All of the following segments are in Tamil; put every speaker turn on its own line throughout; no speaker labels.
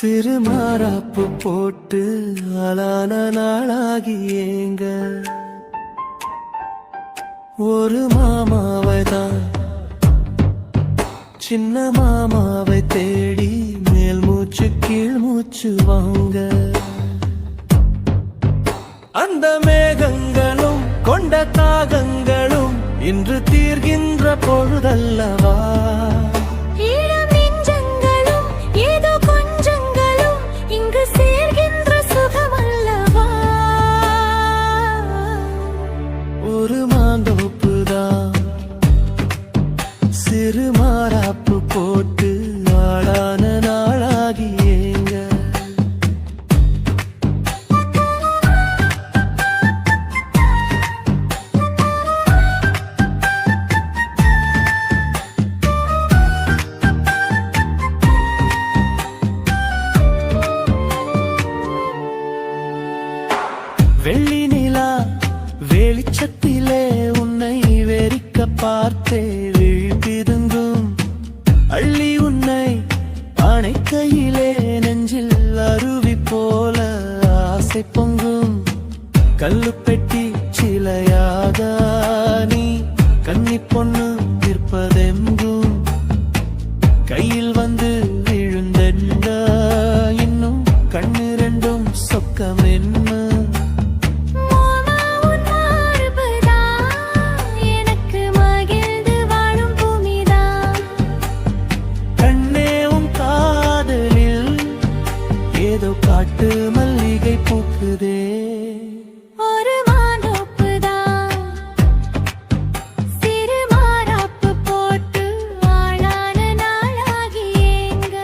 சிறு மாறாப்பு போட்டு ஆளான நாளாகி ஏங்க ஒரு மாமாவை தான் சின்ன மாமாவை தேடி மேல் மூச்சு கீழ் மூச்சு வாங்க அந்த மேகங்களும் கொண்ட தாகங்களும் இன்று தீர்கின்ற பொழுதல்லவா ஒரு மாந்தோப்புதான் சிறு மாறாப்பு போட்டு ஆளான நாளாகி ஏங்க வெள்ளி நிலா வெளிச்சத்திலே உன்னை வெறிக்க பார்த்தே விழிப்பிதுங்கும் அள்ளி உன்னை அணைக்கையிலே நெஞ்சில் அருவி போல ஆசை பொங்கும் கல்லு பெட்டி சிலையாக நீ கன்னி பொண்ணு நிற்பதெங்கும் கையில் வந்து விழுந்தென்ன இன்னும் கண்ணு ரெண்டும் சொக்கம் என்ன காட்டு மல்லிகை பூக்குதே
ஒரு மாந்தோப்புதான் சிறு மாறாப்பு போட்டு ஆளான நாளாகி ஏங்க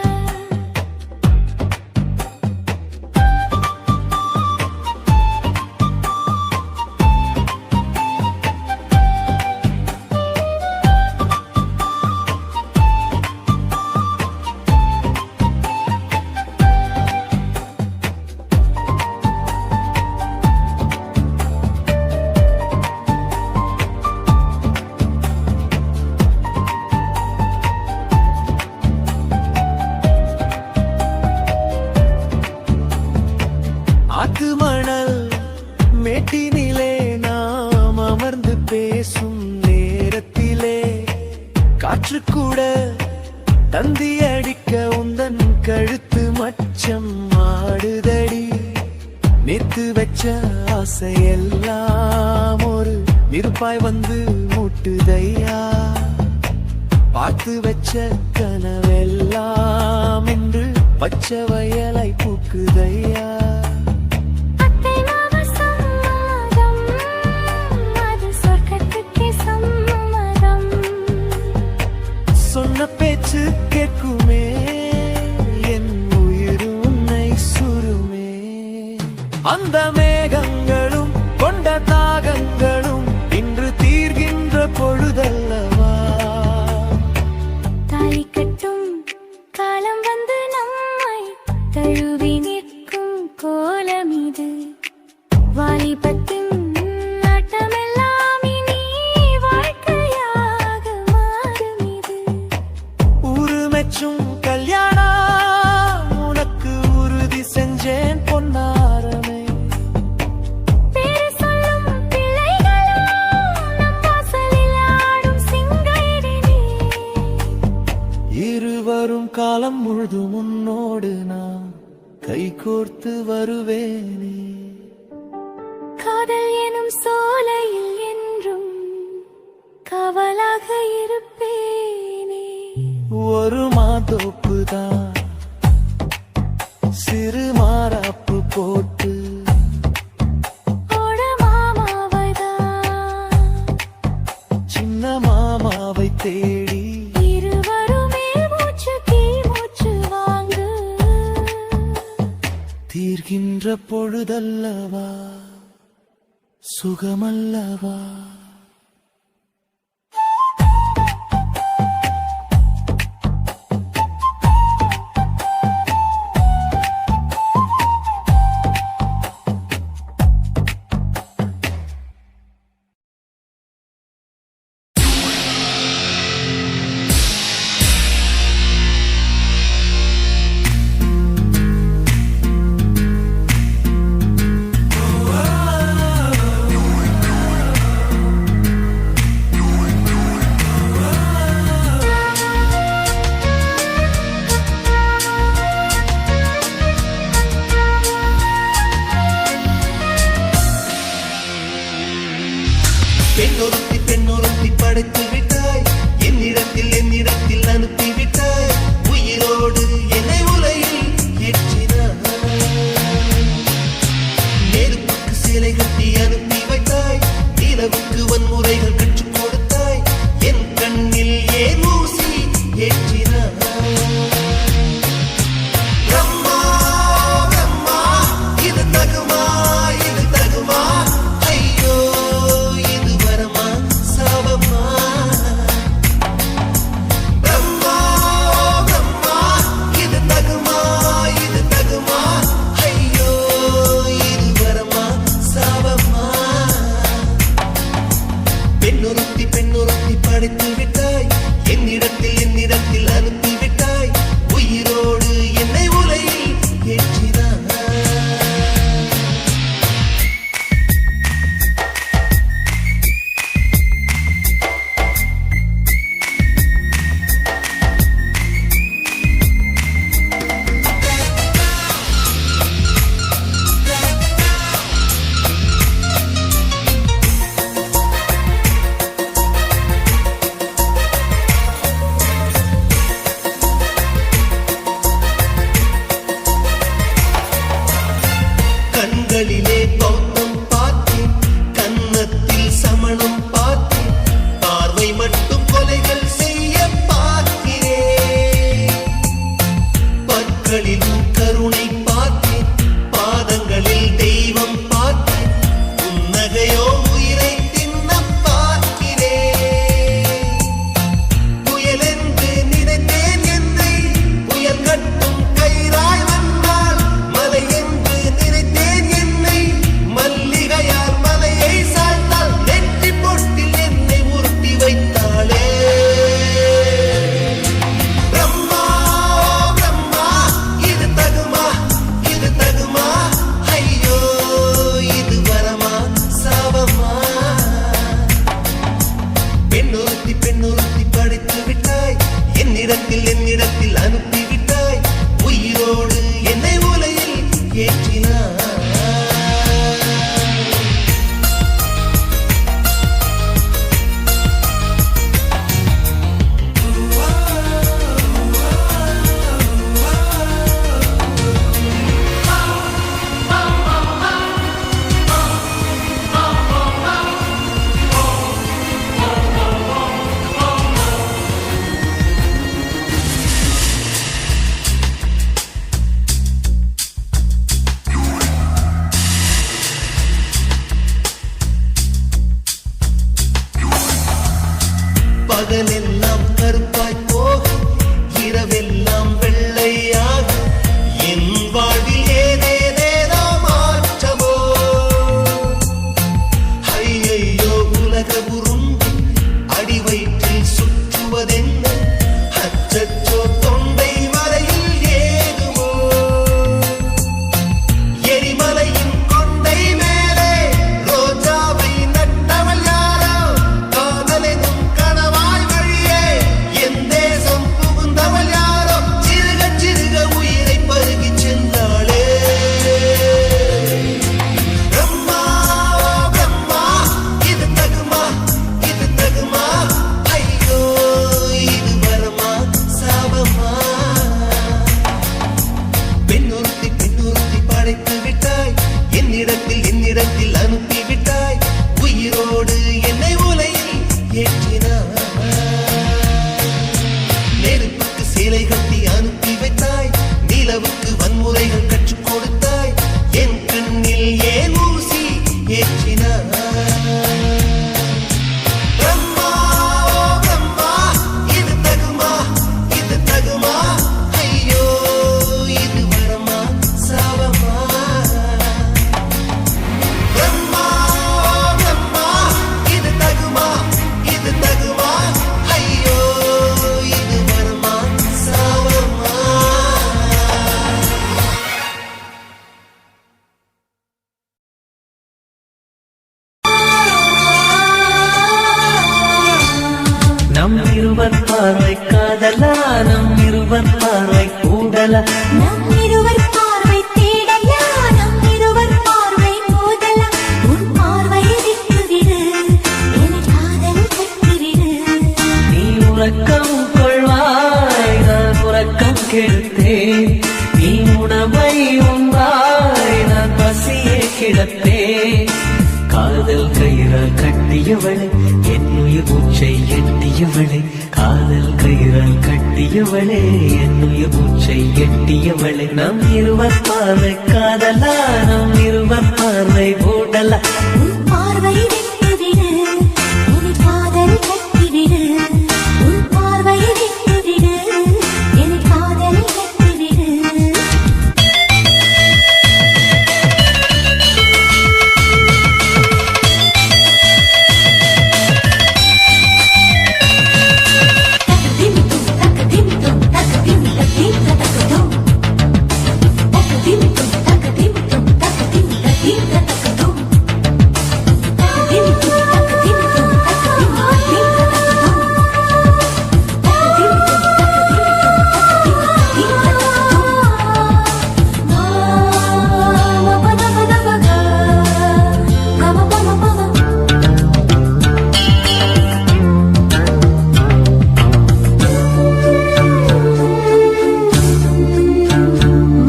ஆத்து மணல் மேட்டினிலே நாம் அமர்ந்து பேசும் நேரத்திலே காற்று கூட தந்தி அடிக்க உந்தன் கழுத்து மச்சம் ஆடுதடி நேத்து வச்ச ஆசையெல்லாம் ஒரு நெருப்பாய் வந்து மூட்டுதையா பார்த்து வச்ச கனவெல்லாம் இன்று பச்சை வயலை பூக்குதையா சொன்ன பேச்சு கேட்குமே என் உயிர் உன்னை சுருமே அந்த மேகங்களும் கொண்ட தாகங்களும் இன்று தீர்கின்ற பொழுதல்லவா
தாலி கட்டும் காலம் வந்து நம்மை தழுவி நிற்கும் கோலம் இது வாலிபத்தின்
கல்யாணம் உனக்கு உறுதி செஞ்சேன் பொன்னாரமே
பேரு சொல்லும் பிள்ளைகளும் நம் வாசலில் ஆடும் சிங்காரினி
இருவரும் காலம் முழுதும் உன்னோடு நான் கைகோர்த்து வருவேனே
காதல் எனும் சோலையில் என்றும் காவலாக இருப்பேனே
ஒரு மாந்தோப்புதான் சிறு மாறாப்பு போட்டு
ஓட மாமாவைதான்
சின்ன மாமாவை தேடி
இருவருமே மூச்சு கீழ் மூச்சு வாங்கு
தீர்கின்ற பொழுதல்லவா சுகமல்லவா ஏற்றினார். பிரம்மா பிரம்மா இது தகுமா இது தகுமா, ஐயோ இது வரமா சாபமா. பிரம்மா பிரம்மா இது தகுமா இது தகுமா, ஐயோ இது வரமா சாபமா. பெண்ணொருத்தி பெண்ணொருத்தி படைத்து விட்டாய், என்னிடத்தில் அனுப்பிவிட்டாய், உயிரோடு என்னை உலையில் ஏற்றினாய். கண்களிலே பௌத்தம் பார்த்தேன், கன்னத்தில் சமணம் பார்த்தேன், பார்வை மட்டும் கொலைகள் செய்ய பார்க்கிறேன். பற்களிலும் கருணை பார்த்தேன், பாதங்களில் தெய்வம் பார்த்தேன், புன்னகையோ உயிரை தின்ன பார்க்கிறேன். புயலென்று நினைத்தேன் என்னை, புயல் கட்டும் கயிறாய் வந்தால், மலை என்று நினைத்தேன் என்னை, மல்லிகையால் மலையை சாய்த்தால், நெற்றி பொட்டில் என்னை உருட்டி வைத்தாளே. பிரம்மா பிரம்மா இது தகுமா இது தகுமா, ஐயோ இது வரமா சாபமா. பெண்ணொருத்தி பெண்ணொருத்தி படைத்து விட்டாய், என்னிடத்தில் அனுப்பிவிட்டாய், உயிரோடு என்னை உலையில் ஏற்றினாய். பகலெல்லாம் கருப்பாய் போக, இரவெல்லாம் வெள்ளையாக, என் வாழ்வில் ஏதேதேதோ மாற்றமோ. ஐயையோ உலக உருண்டு அடி வயிற்றில் சுற்றுவதென்ன, அச்சச்சோ தொண்டை வரையில் ஏதுமோ. எரிமலையின் கொண்டை மேலே ரோஜாவை நட்டவள் யாரோ, காதலெனும் கணவாய் வழியே என் தேசம் புகுந்தவள் யாரோ, சிறுக சிறுக உயிரை பருகிச் சென்றாளே. பிரம்மா பிரம்மா இது தகுமா இது தகுமா, ஐயோ இது வரமா சாபமா. பெண்ணொருத்தி பெண்ணொருத்தி படைத்து விட்டாய், என்னிடத்தில் அனுப்பிவிட்டாய், உயிரோடு என்னை உலையில் ஏற்றினாய். நெருப்புக்கு சேலை கட்டி அனுப்பி வைத்தாய், நிலவுக்கு வன்முறைகள் கற்றுக் கொடுத்தாய், என் கண்ணில் ஏன் ஊசி ஏற்றினாய். பிரம்மா பிரம்மா இது தகுமா இது தகுமா, ஐயோ இது வரமா சாபமா. பிரம்மா பிரம்மா இது தகுமா இது தகுமா, ஐயோ இது வரமா சாபமா. நம் இருவர் பார்வை காதலா, நம் இருவர் பார்வை கூடலா,
நம் இருவர் பார்வை தேடலா, நம் இருவர் பார்வை மோதலா. உன் பார்வையை விட்டுவிடு, என் காதல் கட்டுவிடு.
நீ உறக்கம் கொள்வாய், நான் உறக்கம் கெடுத்தேன், நீ உணவை உண்பாய், நான் பசியை கிடப்பேன். காதல் காதல் கயிறால் கட்டியவளே என்னுயிர் மூச்சை எட்டியவளே காதல் கயிறால் கட்டியவளே என்னுயிர் மூச்சை எட்டியவளே நம் இருவர் பார்வை காதலா நம் இருவர் பார்வை மூடலா
உன் பார்வை விட்டுவிடு என் காதல் கட்டிவிடு உன் பார்வை விட்டுவிடு என் காதல் கட்டிவிடு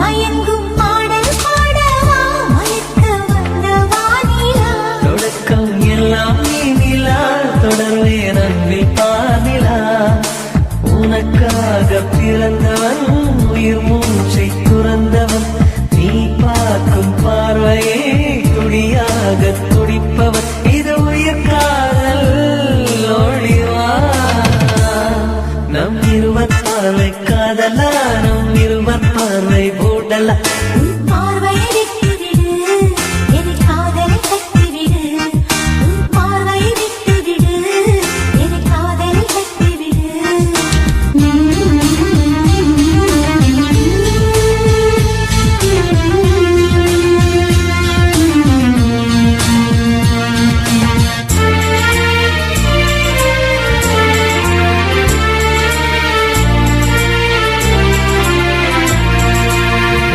மயங்கும் பாடல் பாடவா மயக்க வந்த வானிலா
தொடக்கம் எல்லாம் நீ நிலா தொடர்வேன் அன்பில் பாதிலா உனக்காக பிறந்தவன் உயிர் மூச்சை துறந்தவன் நீ பார்க்கும் பார்வையே துடியாக துடிப்பவன் இது உயிர் காதல் ஒளிவா நம் இருவர் பார்வை காதலா நம் இருவர் பார்வை மூடலா
உன் பார்வை விட்டுவிடு என் காதல் கட்டிவிடு உன் பார்வை விட்டுவிடு என் காதல் கட்டிவிடு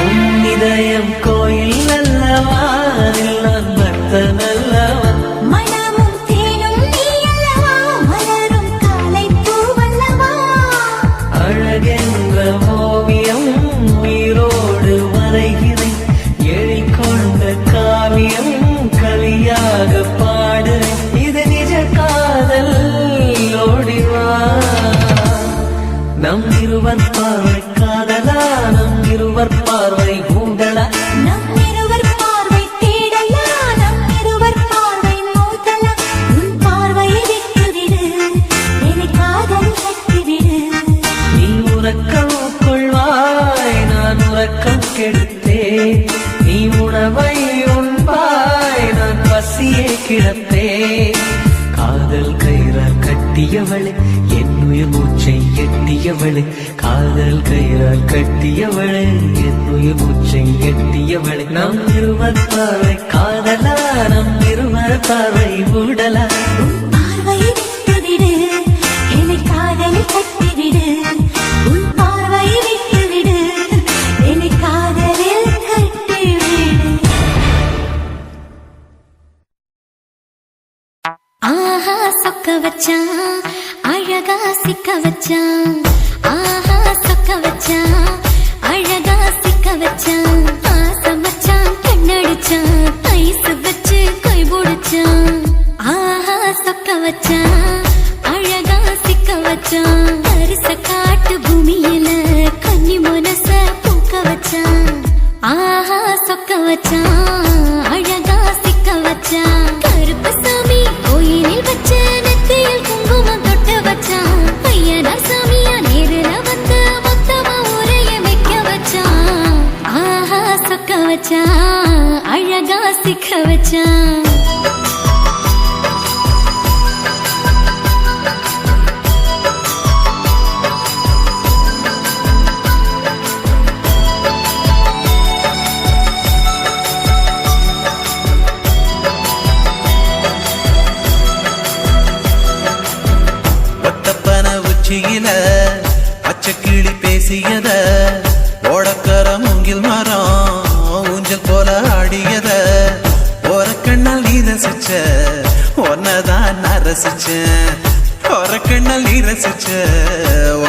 உன் இதயம் கோயில் அல்லவா அதில் நான் பக்தன் அல்லவா
மனமும் தேனும் நீ அல்லவா மலரும் காலை பூவல்லவா
அழகென்ற ஓவியம் உயிரோடு வரைகிறேன் எழிற்கொண்ட காவியம் கலியாக பாடுறேன் இது நிஜ காதல் ஓடிவா நம் இருவர் பார்வை காதலா நம் இருவர் பார்வை கூடலா
நம் இருவர் பார்வை தேடலா நம் இருவர் பார்வை மோதலா உன் பார்வை விட்டுவிடு என் காதல் கட்டிவிடு
நீ உறக்கம் கொள்வாய் நான் உறக்கம் கெடுத்தேன் நீ உணவை உண்பாய் நான் பசியே கிடப்பேன் காதல் கயிறால் கட்டியவளே என்னுயிர் மூச்சை எட்டியவளே காதல் கயிறால் கட்டியவளே என்னுயிர் மூச்சை எட்டியவளே நம் இருவர் பார்வை காதலா நம் இருவர் பார்வை மூடலா
உன் பார்வை விட்டுவிடு என் காதல் கட்டிவிடு உன் பார்வை விட்டுவிடு என் காதலில் கட்டிவிடு ஆஹா சொக்க வச்சான் அழகா சிக்க வச்சான் ஆஹா சொக்க வச்சான் அழகா சிக்க வச்சான் ஆசை மச்சான் கண்ணடிச்சான் ஐஸ் வச்சு கை பிடிச்சான் ஆஹா சொக்க வச்சான் அழகா சிக்க வச்சான் அரிச காட்டு பூமியில கன்னி மனச பூக்க வச்சான் ஆஹா சொக்க வச்சான் அழகா சிக்க வச்சான் கருப்பு சாமி கோயிலில் வச்ச நெத்தியில் குங்குமம் தொட்டு வச்சான் ஐயனார் சாமியா நேரில் வந்து மொத்தமா உரைய வைக்க வச்சான் ஆஹா சொக்க வச்சான் அழகா சிக்க வச்சான்
ஒத்தப்பன உச்சியில பச்சைக்கிளி பேசியத ஓடக்கர மூங்கில் மரம் ஊஞ்சல் போல ஆடியத ஓரக்கண்ணால் நீ ரசிச்ச ஒன்னதான் நான் ரசிச்சேன் ஓரக்கண்ணால் நீ ரசிச்ச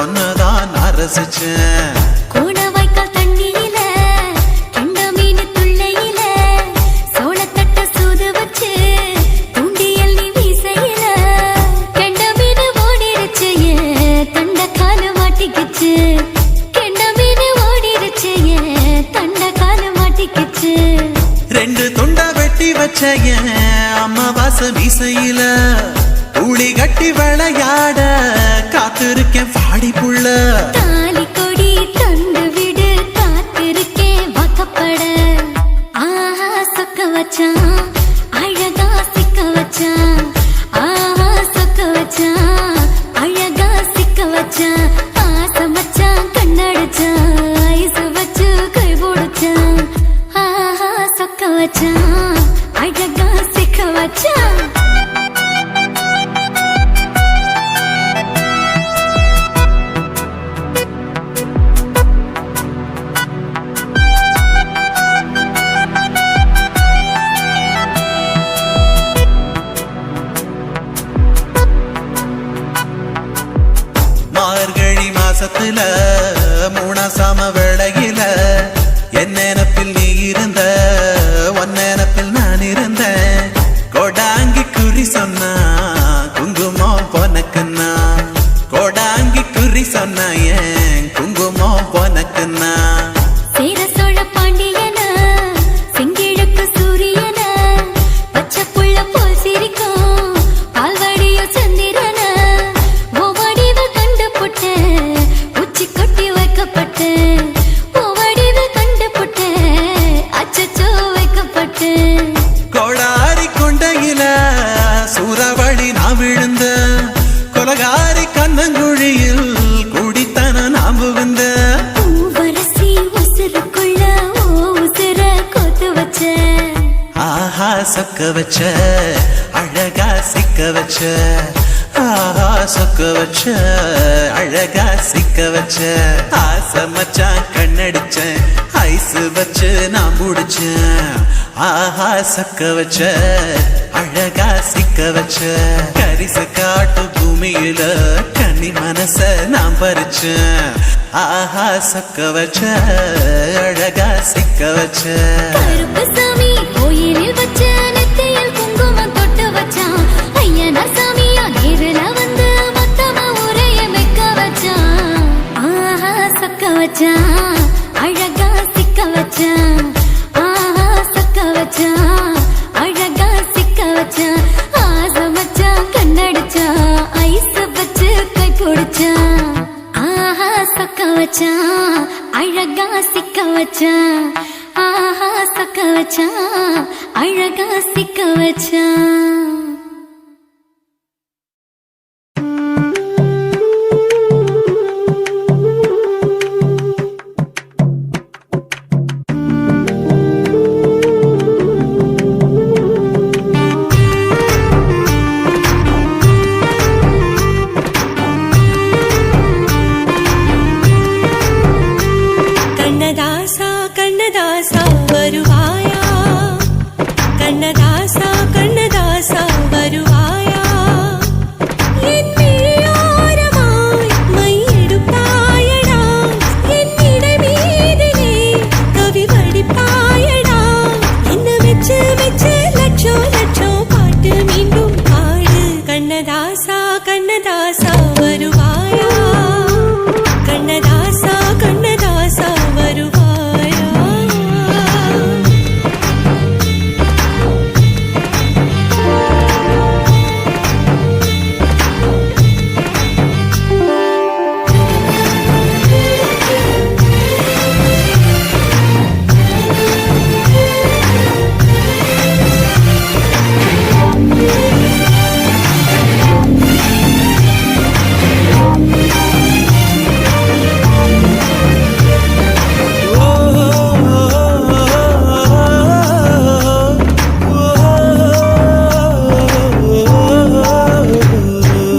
ஒன்னதான் நான் ரசிச்சேன்
கோணவாய்க்கால் தண்ணியில கெண்ட மீன் துள்ளையில சோளத்தட்ட சூது வச்சு
என் அம்மாவாச மீசையில ஊழி கட்டி விளையாட காத்திருக்கேன் பாடி புள்ள
தாலி கொடி தந்து விடு காத்திருக்கேன் வாக்கப்பட ஆஹா சொக்க வச்சான் அழகா சிக்க வச்சான் ஆஹா சொக்க வச்சான் அழகா சிக்க வச்சான் ஆசை மச்சான் கண்ணடிச்சான் ஐசு வச்சு கை போடுச்சான் ஆஹா சொக்க வச்சான் அழகா சிக்க வச்சான்
மார்கழி மாசத்துல மூணாசாம வேளையில என் நினப்பில் நீ இருந்த உன் நினப்பில் நான் இருந்தேன் கோடாங்கி குறி சொன்னா குங்குமம் பொனக்குன்னா கோடாங்கி குறி சொன்னா ஏன் குங்குமம் பொனக்குன்னா
சேர சோழ பாண்டியன செங்கிழக்கு சூரியன பச்சை புள்ள போல் சிரிக்கும் பால்வடியோ சந்திரன ஓவடிவு கண்டுபுட்ட உச்சி கொட்டி வைக்கப்பட்ட ஓவடிவு கண்டுபுட்ட அச்சச்சோ வைக்கப்பட்ட
கோடாரி கொண்டையில சூறாவளி நான் விழுந்த கொலகாரி கண்ணங்குழியில் குடித்தன நாம் புகுந்த
பூவரசி உசுருக்குள்ள ஓ உசுர கொத்து வச்ச
ஆஹா சொக்க வச்ச அழகா சிக்க வச்ச ஆஹா சொக்க வச்ச அழகா சிக்க வச்ச ஆசை மச்சான் கண்ணடிச்சேன் ஐசு வச்சு நான் முடிச்சேன் ஆஹா சொக்க வச்ச அழகா சிக்க வச்ச கரிச காட்டு பூமியில கன்னி மனச நான் பறிச்சேன் ஆஹா சொக்க வச்ச அழகா சிக்க வச்ச
கருப்பு சாமி கோயிலில் வச்ச நெத்தியில் குங்குமம் தொட்டு வச்சான் ஐயனா சாமியா நேரில் வந்து மொத்தமா உரைய வைக்க வச்சான் ஆஹா சொக்க வச்சான் அழகா சிக்க வச்சான் ஆஹா சொக்க வச்சான் அழகா சிக்க வச்சான் ஆசை மச்சான் கண்ணடிச்சான் ஐஸ் வச்சு கை பிடிச்சான் ஆஹா சொக்க வச்சான் அழகா சிக்க வச்சான் ஆஹா சொக்க வச்சான் அழகா சிக்க வச்சான்
கண்ணதாசா கண்ணதாசா வருவாயா கண்ணதாசா கண்ணதாசா வருவாயா என் விழியோரமாய் மையெடுப்பாயடா என் இடை மீதிலே கவி வடிப்பாயடா என்ன வெச்சு வெச்சு லட்சோ லட்சோ பாட்டு மீண்டும் பாடு கண்ணதாசா கண்ணதாசா வருவாயா கண்ணதாசா கண்ணதாசா வருவாயா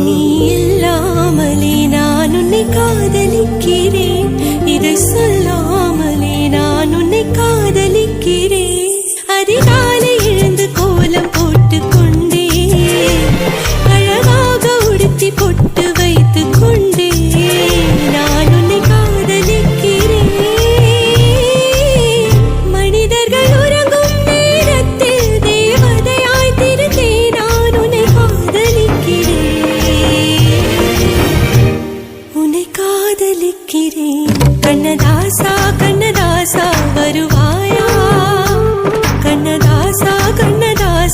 நீ இல்லாமலே நான் உன்னை காதலிக்கிறேன் இதை சொல்லாமலே நான் உன்னை காதலிக்கிறேன் அதிகாலை எழுந்து கோலம் போட்டு கொண்டே அழகாக உடுத்தி பொட்டு வைத்து கொண்டே நான் உன்னை காதலிக்கிறேன் மனிதர்கள் உறங்கும் நேரத்தில் தேவதையாய் திருந்தே நான் உன்னை காதலிக்கிறேன் உன்னை காதலிக்கிறேன் கண்ணதாசா கண்ணதாசா வருவாயா கண்ணதாசா கண்ணதாசா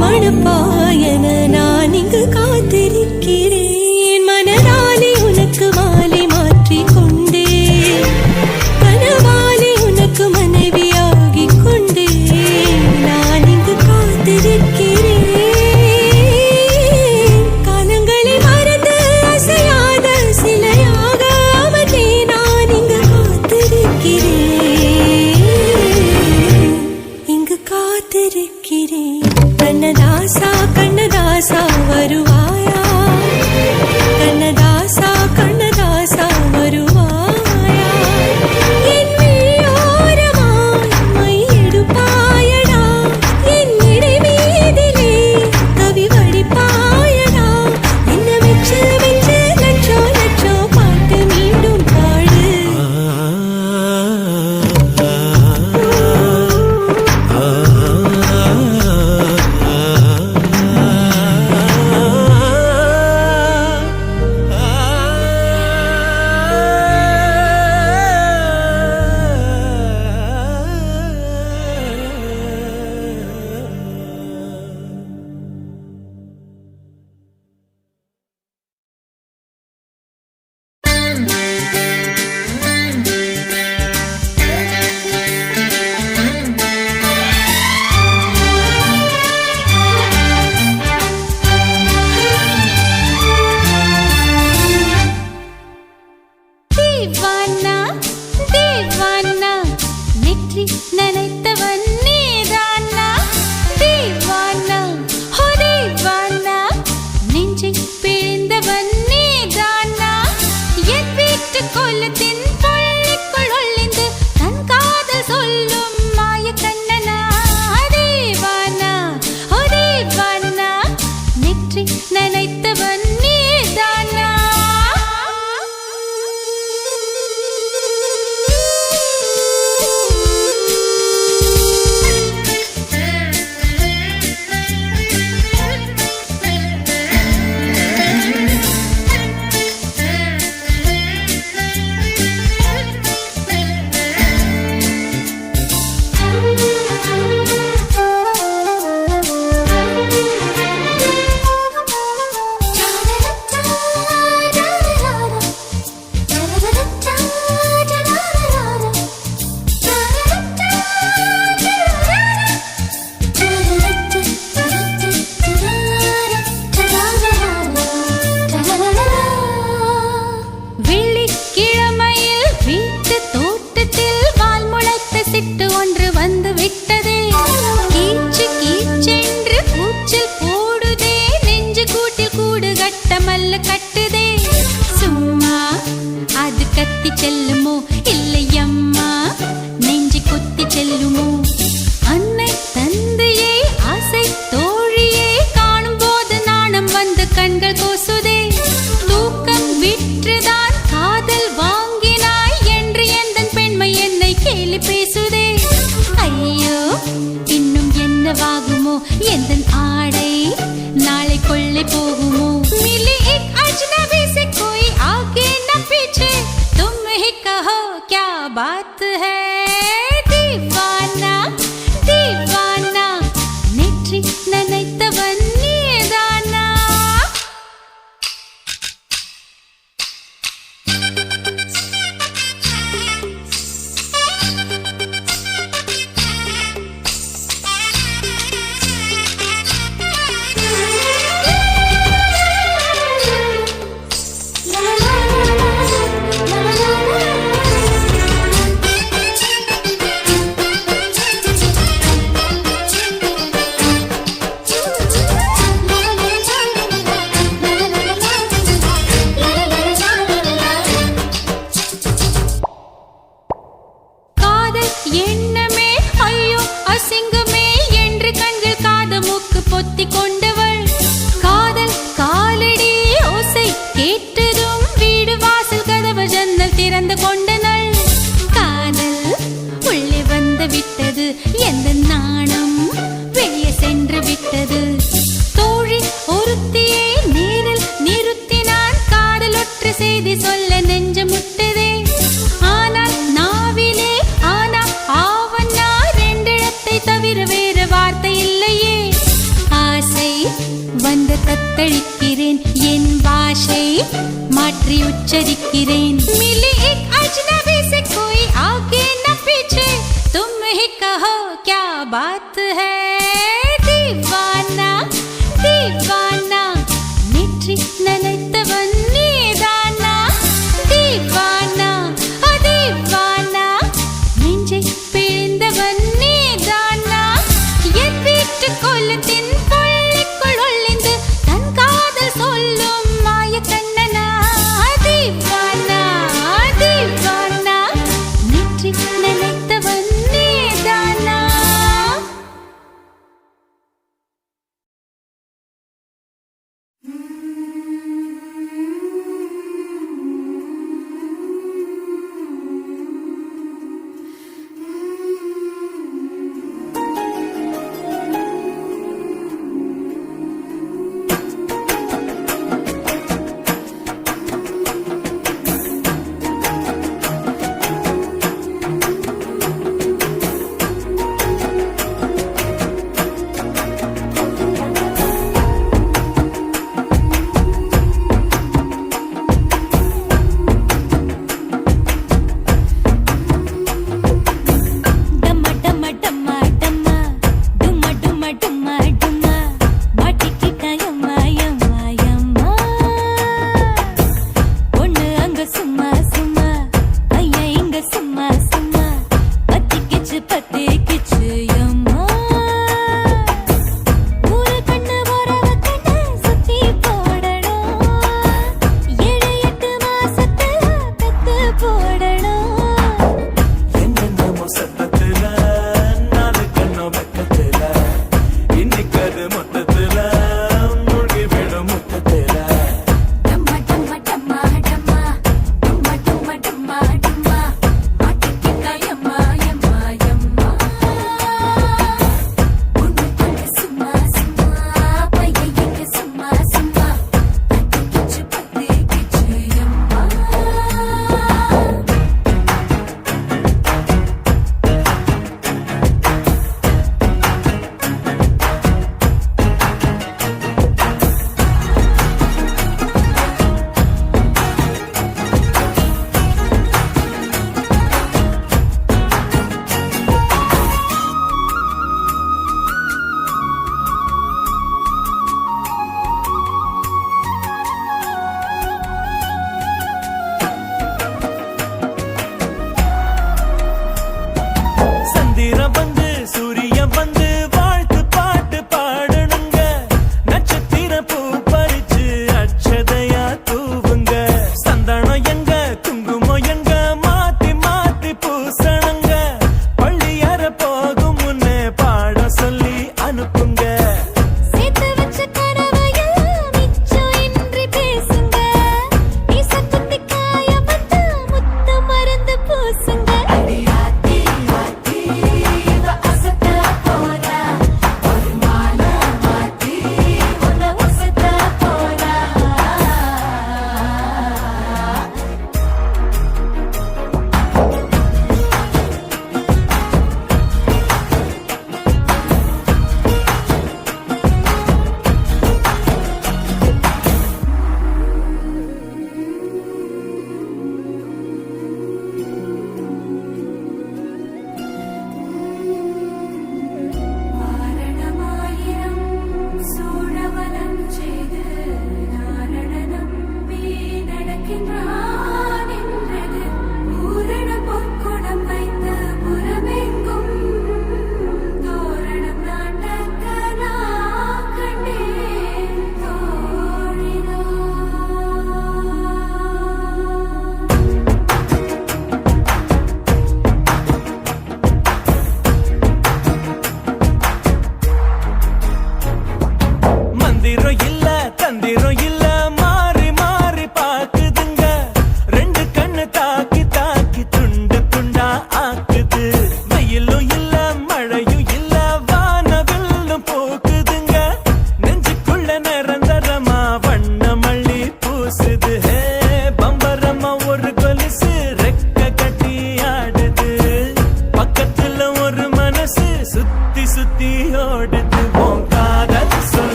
மணப்பாயன நான் இங்கு காத்திருக்கிறேன். மனதாலே உனக்கு மாலை மாற்றிக் கொண்டே, கனவாலே உனக்கு மனைவியாகிக் கொண்டே நான் இங்கு காத்திருக்கிறேன். காலங்களை மறந்து அசையாத சிலையாக அமர்ந்தே நான் இங்கு காத்திருக்கிறேன். இங்கு காத்திருக்கிறேன். கண்ணதாசா கண்ணதாசா வருவாயா, கண்ணதாசா கண்ணதாசா வருவாயா, என் விழியோரமாய் மையெடுப்பாயடா, என் இடை மீதிலே கவி வடிப்பாயடா, என்ன வெச்சு வெச்சு லட்சோ லட்சோ பாட்டு மீண்டும் பாடு.
தேவானா தேவானா நெற்றி நனைத்தவன் நீதானா, தேவானா ஹோ தேவானா நெஞ்சை பிழிந்தவன் நீதானா, என் வீட்டு கோலத்தின் பள்ளிக்குள் ஒளிந்து தன் காதல் சொல்லும் மாய கண்ணனா, தேவானா ஹோ தேவானா நெற்றி நனைத்தவன் நீதானா. வெள்ளிக்கிழமையில் வீட்டு தோட்டத்தில் வால் முளைத்த சிட்டு ஒன்று வந்து விட்டதே, கீச்சு கீச்சென்று கூச்சல் போடுதே, நெஞ்சு கூட்டில் கூடு கட்டமல்ல கட்டுதே, சும்மா அது கத்தி செல்லுமோ இல்லையம்மா நெஞ்சு குத்தி செல்லுமோ, அன்னை தந்தையே ஆசை தோழியே காணும் போது நாணம் வந்து கண்கள் கூசுதே, தூக்கம் விற்றுதான் காதல் வாங்கினாய் என்று எந்தன் பெண்மை என்னை கேலி பேசுதே, ஐயோ இன்னும் என்னவாகுமோ எந்தன் ஆடை நாளை கொள்ளை போகுமோ, மிலி एक अजनबी से कोई आगे न पीछे तुम ही कहो क्या बात है, दीवाना दीवाना நெற்றி நனைத்தவன் நீதானா. காதல் எண்ணமே ஐயோ அசிங்கமே என்று கண்கள் காத மூக்கு பொத்தி கொண்டவள், காதல் காலடி ஓசை கேட்டதும் வீடு வாசல் கதவு ஜன்னல் திறந்து கொண்டனள், காதல் உள்ளே வந்து விட்டது எந்த நாணம் வெளியே சென்று விட்டது, தோழி ஒருத்தியே நேரில் நிறுத்தினான் காதல் ஒற்று செய்தி சொல்ல நெஞ்சு முட்டதே, ஆனால் நாவிலே ஆனா ஆவன்னா ரெண்டிடத்தை தவிர வேறு வார்த்தை இல்லையே, सिरेन मिली एक अजनबी से कोई आगे न पीछे तुम ही कहो क्या बात है दीवाना दीवाना नेற்றி நினைத்தவன் நீதானா दीवाना दीवाना நெஞ்சை பிழிந்தவன் நீதானா என் வீட்டு கோலத்தின் பள்ளிக்குள் ஒளிந்து தன் காதல் சொல்லும் மாய கண்ணனா दीवाना दीवाना நேற்றி நினைத்தவன் நீதானா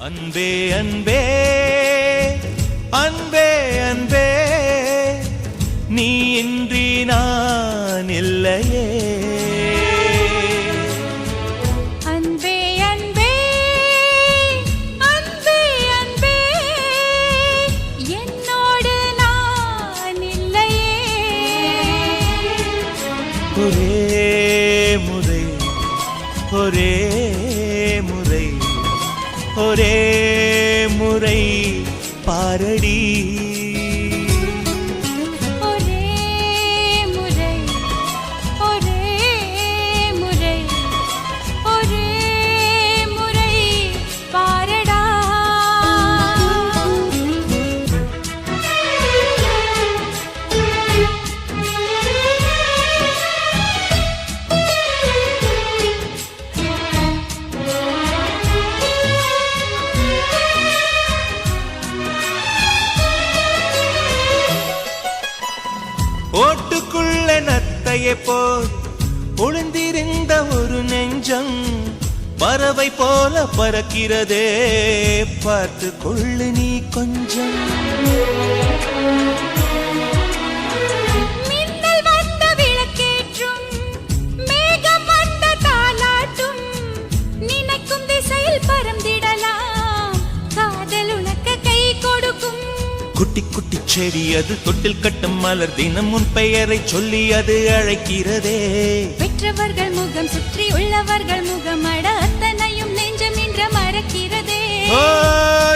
அன்பே அன்பே அன்பே அன்பே நீ இன்றி நான் இல்லையே
அன்பே அன்பே அன்பே அன்பே என்னோடு நான் இல்லையே
ஒரே முறை ஒரே முறை ஒரே முறை பாரடி
ஒரே முறை ஒரே முறை ஒரே முறை பாரடா
ஓட்டுக்குள்ள நத்தையை போல் ஒளிந்திருந்த ஒரு நெஞ்சம் பறவை போல பறக்கிறதே பார்த்து கொள்ளு நீ கொஞ்சம்
மின்னல் வந்த விளக்கேற்றும் மேகம் வந்த தாலாட்டும் நினைக்கும் திசையில் பறந்திடலாம் காதல் உனக்கு கை கொடுக்கும்
குட்டி குட்டி செடி அது தொட்டில் கட்டும் மலர் தினம் உன் பெயரை சொல்லி அது அழைக்கிறதே
பெற்றவர்கள் முகம் சுற்றி உள்ளவர்கள் முகம் அட அத்தனையும் நெஞ்சம் என்ற மறக்கிறதே
ஓ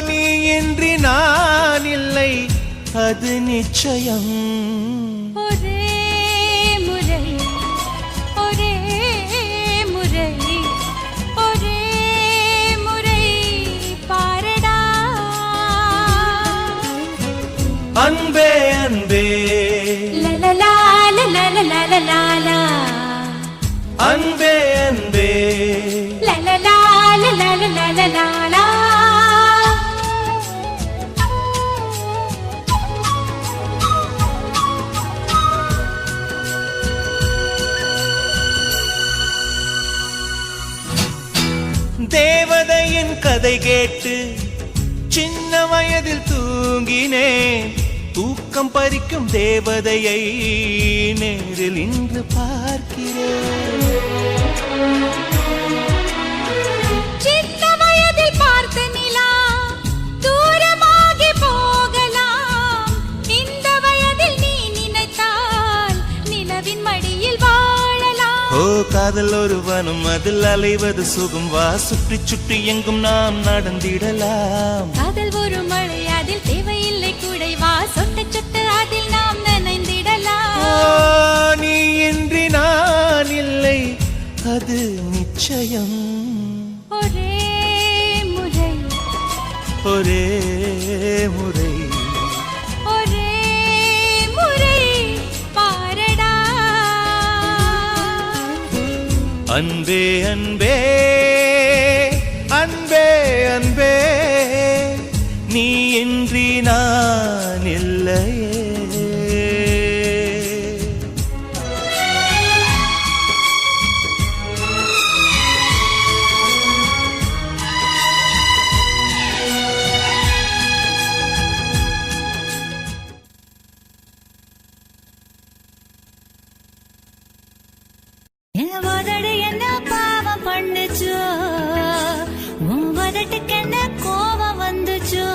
நீ இன்றி நான் இல்லை அது நிச்சயம்
ஒரே முறை ஒரே முறை ஒரே முறை பாரடா
அன்பே அன்பே
லலலா லலலா லலலா
அன்பே அன்பே
லலலா லலலா லலலா
தேவதையின் கதை கேட்டு சின்ன வயதில் தூங்கினேன் தூக்கம் பறிக்கும் தேவதையை நேரில் இன்று பார்க்கிறேன்
சின்ன வயதில் பார்த்த நிலா தூரமாகி போகலாம் இந்த வயதில் நீ நினைத்தால் நிலவின் மடியில் வாழலாம்
ஓ காதல் ஒரு வனம் அதில் அலைவது சுகம் வா சுற்றி சுற்றி எங்கும் நாம் நடந்திடலாம்
காதல் ஒரு மழை அதில் தேவையில்லை குடை வா சொட்ட சொட்ட அதில் நாம் நனைந்திடலாம்
ஓ, நீ இன்றி நான் இல்லை அது நிச்சயம்
ஒரே முறை
ஒரே முறை
ஒரே முறை பாரடா
அன்பே அன்பே அன்பே அன்பே நீ இன்றி நான் இல்லையே
என் உதடு என்ன பாவம் பண்ணுச்சோ உன் உதட்டுக்கு என்ன கோபம் வந்துச்சோ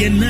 என்ன